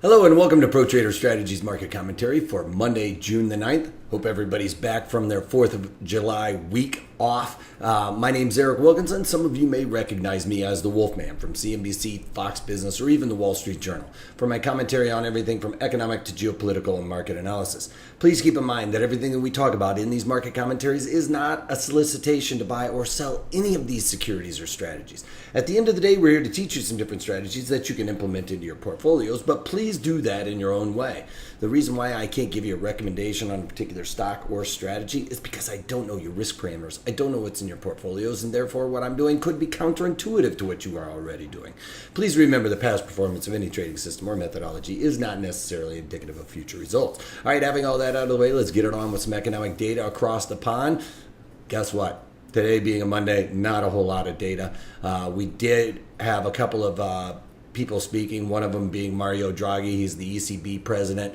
Hello and welcome to Pro Trader Strategies Market Commentary for Monday, June the 9th. Hope everybody's back from their 4th of July week off. My name's Eric Wilkinson. Some of you may recognize me as the Wolfman from CNBC, Fox Business, or even the Wall Street Journal for my commentary on everything from economic to geopolitical and market analysis. Please keep in mind that everything that we talk about in these market commentaries is not a solicitation to buy or sell any of these securities or strategies. At the end of the day, we're here to teach you some different strategies that you can implement into your portfolios, but please do that in your own way. The reason why I can't give you a recommendation on a particular stock or strategy is because I don't know your risk parameters. I don't know what's in your portfolios, and therefore what I'm doing could be counterintuitive to what you are already doing. Please remember the past performance of any trading system or methodology is not necessarily indicative of future results. All right, having all that out of the way, let's get it on with some economic data across the pond. Guess what? Today being a Monday, not a whole lot of data. We did have a couple of people speaking, one of them being Mario Draghi. He's the ECB president,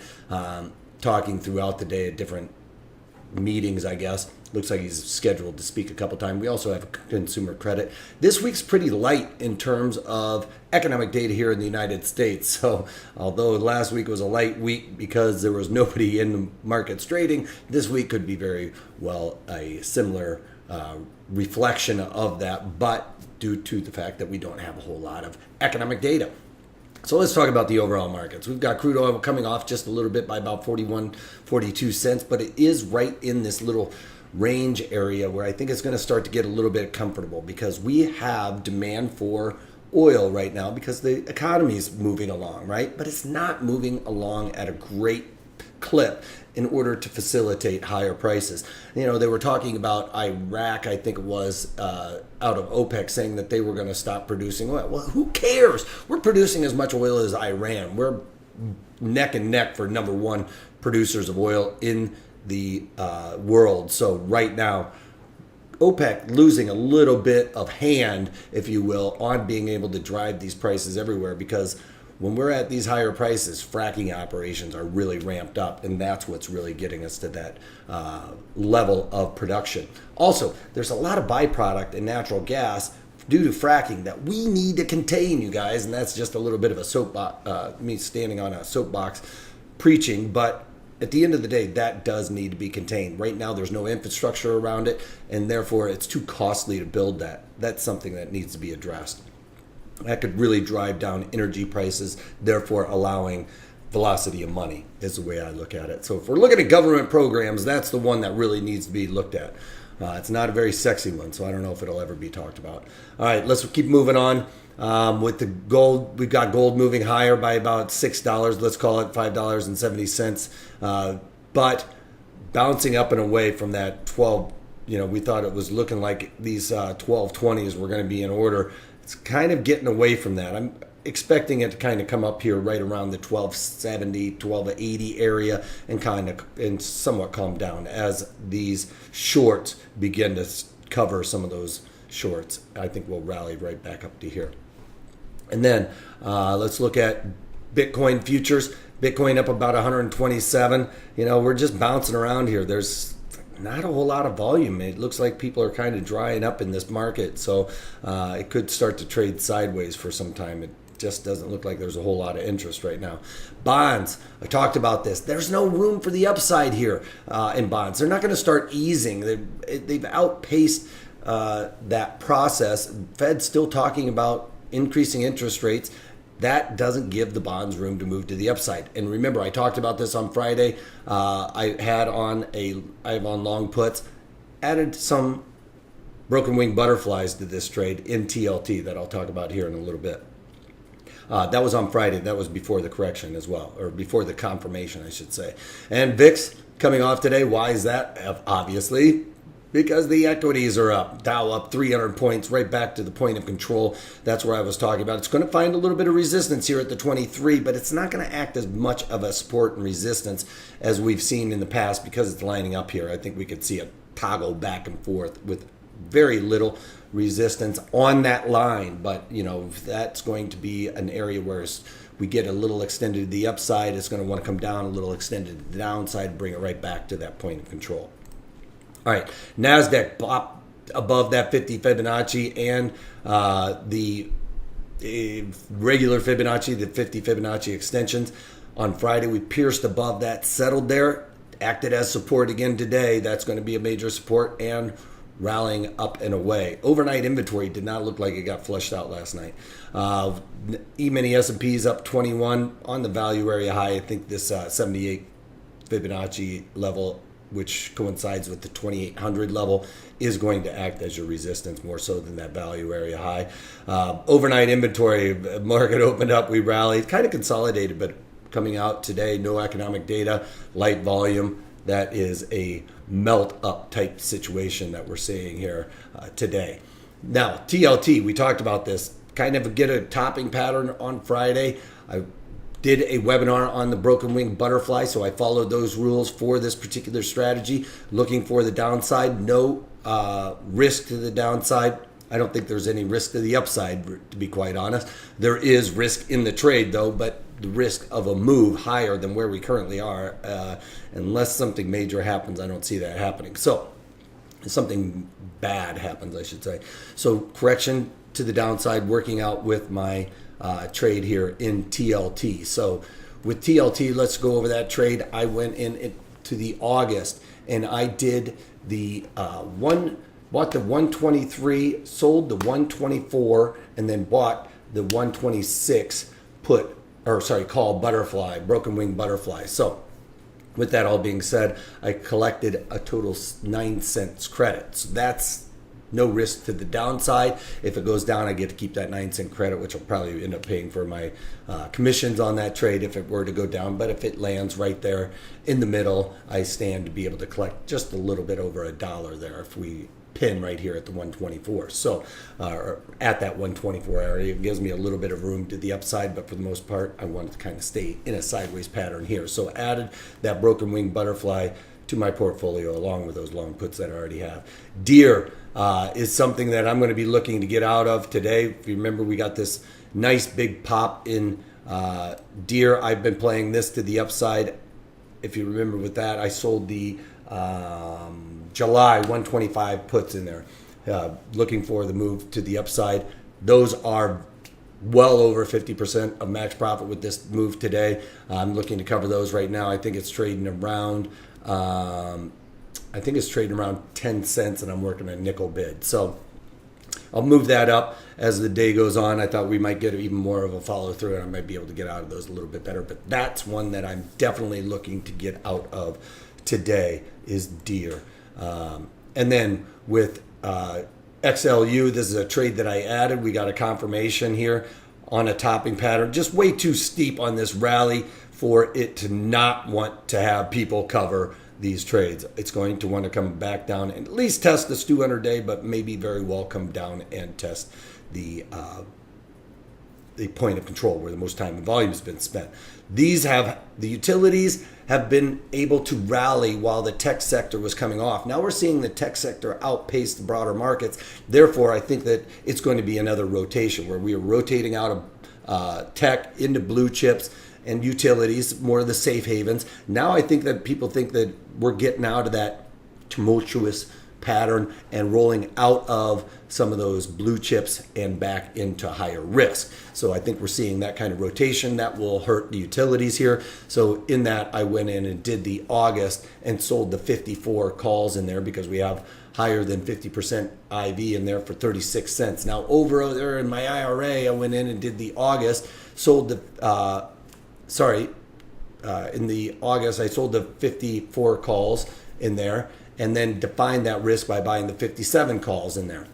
talking throughout the day at different meetings, I guess. Looks like he's scheduled to speak a couple times. We also have consumer credit. This week's pretty light in terms of economic data here in the United States. So although last week was a light week because there was nobody in the markets trading, this week could be very well a similar reflection of that, but due to the fact that we don't have a whole lot of economic data. So let's talk about the overall markets. We've got crude oil coming off just a little bit by about 41, 42 cents, but it is right in this little range area where I think it's going to start to get a little bit comfortable because we have demand for oil right now because the economy is moving along, right? But it's not moving along at a great clip in order to facilitate higher prices. You know, they were talking about Iraq, I think it was, out of OPEC, saying that they were going to stop producing oil. Well, who cares? We're producing as much oil as Iran. We're neck and neck for number one producers of oil in the world. So right now, OPEC losing a little bit of hand, if you will, on being able to drive these prices everywhere because when we're at these higher prices, fracking operations are really ramped up, and that's what's really getting us to that level of production. Also, there's a lot of byproduct in natural gas due to fracking that we need to contain, you guys, and that's just a little bit of a soapbox, me standing on a soapbox preaching, but at the end of the day, that does need to be contained. Right now, there's no infrastructure around it, and therefore it's too costly to build that. That's something that needs to be addressed. That could really drive down energy prices, therefore allowing velocity of money is the way I look at it. So if we're looking at government programs, that's the one that really needs to be looked at. It's not a very sexy one, so I don't know if it'll ever be talked about. All right, let's keep moving on. With the gold, we've got gold moving higher by about $6. Let's call it $5.70. But bouncing up and away from that 12, we thought it was looking like these 1220s were going to be in order. It's kind of getting away from that. I'm expecting it to kind of come up here right around the 1270, 1280 area and somewhat calm down as these shorts begin to cover some of those shorts. I think we'll rally right back up to here. And then let's look at Bitcoin futures. Bitcoin up about 127. We're just bouncing around here. There's not a whole lot of volume. It looks like people are kind of drying up in this market, so it could start to trade sideways for some time. It just doesn't look like there's a whole lot of interest right now. Bonds, I talked about this. There's no room for the upside here in bonds. They're not going to start easing. They've outpaced that process. Fed's still talking about increasing interest rates. That doesn't give the bonds room to move to the upside. And remember, I talked about this on Friday. I have on long puts, added some broken wing butterflies to this trade in TLT that I'll talk about here in a little bit. That was on Friday. That was before the correction as well, or before the confirmation, I should say. And VIX coming off today. Why is that? Obviously, because the equities are up. Dow up 300 points, right back to the point of control. That's where I was talking about. It's going to find a little bit of resistance here at the 23, but it's not going to act as much of a support and resistance as we've seen in the past because it's lining up here. I think we could see a toggle back and forth with very little resistance on that line, but that's going to be an area where we get a little extended to the upside. It's going to want to come down a little extended to the downside, bring it right back to that point of control. All right, NASDAQ popped above that 50 Fibonacci and the a regular Fibonacci, the 50 Fibonacci extensions. On Friday, we pierced above that, settled there, acted as support again today. That's going to be a major support and rallying up and away. Overnight inventory did not look like it got flushed out last night. E-mini S&Ps up 21 on the value area high. I think this 78 Fibonacci level, which coincides with the 2800 level, is going to act as your resistance more so than that value area high. Overnight inventory, market opened up, we rallied, kind of consolidated, but coming out today, no economic data, light volume. That is a melt up type situation that we're seeing here today. Now, TLT, we talked about this, kind of get a topping pattern on Friday. I did a webinar on the broken wing butterfly, so I followed those rules for this particular strategy, looking for the downside, no risk to the downside. I don't think there's any risk to the upside, to be quite honest. There is risk in the trade, though, but the risk of a move higher than where we currently are, unless something major happens, I don't see that happening. So, something bad happens, I should say. So, correction to the downside, working out with my trade here in TLT. So, with TLT, let's go over that trade. I went into the August, and I did the bought the 123, sold the 124, and then bought the 126 call butterfly, broken wing butterfly. So with that all being said, I collected a total 9 cents credit. So that's no risk to the downside. If it goes down, I get to keep that 9 cent credit, which I'll probably end up paying for my commissions on that trade if it were to go down. But if it lands right there in the middle, I stand to be able to collect just a little bit over $1 there if we pin right here at the 124. So at that 124 area, it gives me a little bit of room to the upside, but for the most part, I wanted to kind of stay in a sideways pattern here. So added that broken wing butterfly to my portfolio along with those long puts that I already have. Deer is something that I'm going to be looking to get out of today. If you remember, we got this nice big pop in Deer. I've been playing this to the upside. If you remember with that, I sold the July 125 puts in there, looking for the move to the upside. Those are well over 50% of max profit with this move today. I'm looking to cover those right now. I think it's trading around 10 cents, and I'm working a nickel bid. So I'll move that up as the day goes on. I thought we might get even more of a follow through, and I might be able to get out of those a little bit better. But that's one that I'm definitely looking to get out of today is Deer. And then with XLU, this is a trade that I added. We got a confirmation here on a topping pattern. Just way too steep on this rally for it to not want to have people cover these trades. It's going to want to come back down and at least test this 200-day, but maybe very well come down and test the point of control where the most time and volume has been spent. The utilities have been able to rally while the tech sector was coming off. Now we're seeing the tech sector outpace the broader markets. Therefore, I think that it's going to be another rotation where we are rotating out of tech into blue chips and utilities, more of the safe havens. Now I think that people think that we're getting out of that tumultuous pattern and rolling out of some of those blue chips and back into higher risk. So I think we're seeing that kind of rotation that will hurt the utilities here. So in that, I went in and did the August and sold the 54 calls in there because we have higher than 50% IV in there for 36 cents. Now over there in my IRA, I went in and did the August, sold the, in the August, I sold the 54 calls in there and then defined that risk by buying the 57 calls in there.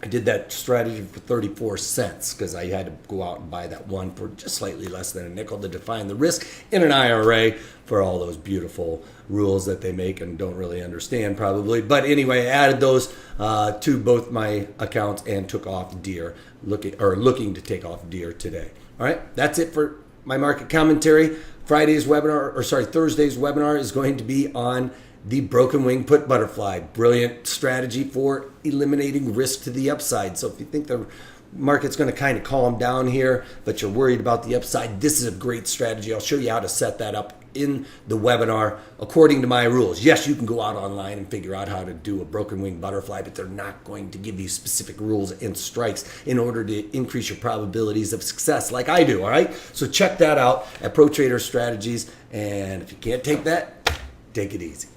I did that strategy for 34 cents because I had to go out and buy that one for just slightly less than a nickel to define the risk in an IRA for all those beautiful rules that they make and don't really understand probably. But anyway, I added those to both my accounts and took off Deer, looking to take off Deer today. All right, that's it for my market commentary. Thursday's webinar is going to be on the broken wing put butterfly. Brilliant strategy for eliminating risk to the upside. So if you think the market's going to kind of calm down here, but you're worried about the upside, this is a great strategy. I'll show you how to set that up in the webinar according to my rules. Yes, you can go out online and figure out how to do a broken wing butterfly, but they're not going to give you specific rules and strikes in order to increase your probabilities of success like I do, all right? So check that out at Pro Trader Strategies, and if you can't take that, take it easy.